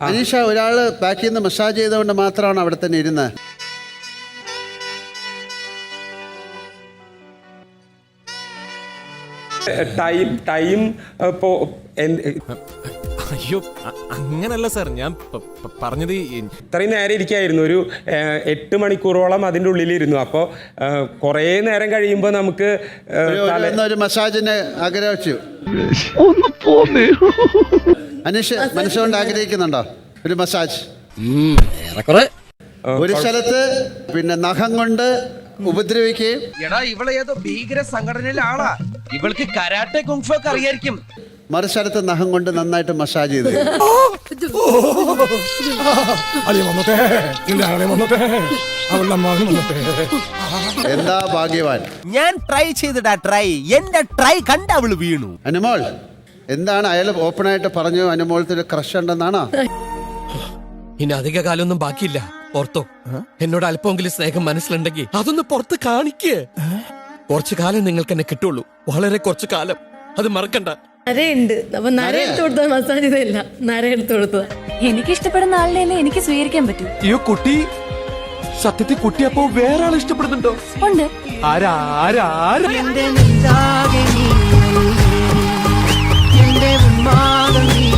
അനീഷ, ഒരാള് ബാക്കിൽ നിന്ന് മസാജ് ചെയ്തുകൊണ്ട് മാത്രമാണ് അവിടെ തന്നെ ഇരുന്നത്. ടൈം അയ്യോ അങ്ങനല്ല സാർ, ഞാൻ പറഞ്ഞത് ഇത്രയും നേരം ഇരിക്കായിരുന്നു. ഒരു 8 മണിക്കൂറോളം അതിൻ്റെ ഉള്ളിലിരുന്നു. അപ്പോൾ കുറേ നേരം കഴിയുമ്പോൾ നമുക്ക് ഒരു മസാജിന് ആഗ്രഹിച്ചു. അനീഷ് മനസ്സുകൊണ്ട് ആഗ്രഹിക്കുന്നുണ്ടോ ഒരു മസാജ്? ഒരു സ്ഥലത്ത് പിന്നെ നഖം കൊണ്ട് ഉപദ്രവിക്കുകയും, എടാ ഇവളെ ഏതോ ഭീകര സംഘടനയിലെ ആളാ, ഇവൾക്ക് കരാട്ടെ കുങ്ഫു ഒക്കെ അറിയായിരിക്കും. മറു സ്ഥലത്ത് നഖം കൊണ്ട് നന്നായിട്ട് മസാജ് ചെയ്ത്. എന്താ ഭാഗ്യവാൻ. ഞാൻ ട്രൈ ചെയ്തിടാ, ട്രൈ എന്റെ ട്രൈ കണ്ട അവള് വീണു. അനുമോൾ, എന്താണ് അയാൾ ഓപ്പണായിട്ട് പറഞ്ഞു അനുമോളത്തിന് ക്രഷ് ഉണ്ടെന്നാണോ? ഇനി അധിക കാലമൊന്നും ബാക്കിയില്ല. ഓർത്തോ, എന്നോട് അല്പമെങ്കിലും സ്നേഹം മനസ്സിലുണ്ടെങ്കിൽ അതൊന്ന് പുറത്ത് കാണിക്കേ. കുറച്ചു കാലം നിങ്ങൾക്ക് എന്നെ കിട്ടുള്ളൂ, വളരെ കുറച്ചു കാലം, അത് മറക്കണ്ട. നരയുണ്ട്, അപ്പൊ നര എടുത്തു കൊടുത്തത് മസാജ് ചെയ്തില്ല, നര എടുത്തു കൊടുത്തത്. എനിക്ക് ഇഷ്ടപ്പെടുന്ന ആളിനെ എനിക്ക് സ്വീകരിക്കാൻ പറ്റൂ. അയ്യോ കുട്ടി, സത്യത്തിൽ കുട്ടി അപ്പോ വേറെ ആളെ ഇഷ്ടപ്പെടുന്നുണ്ടോ? ഉണ്ട്. ആരാ ആരാ ആരാ? എന്റെ ഉന്മാദം നീ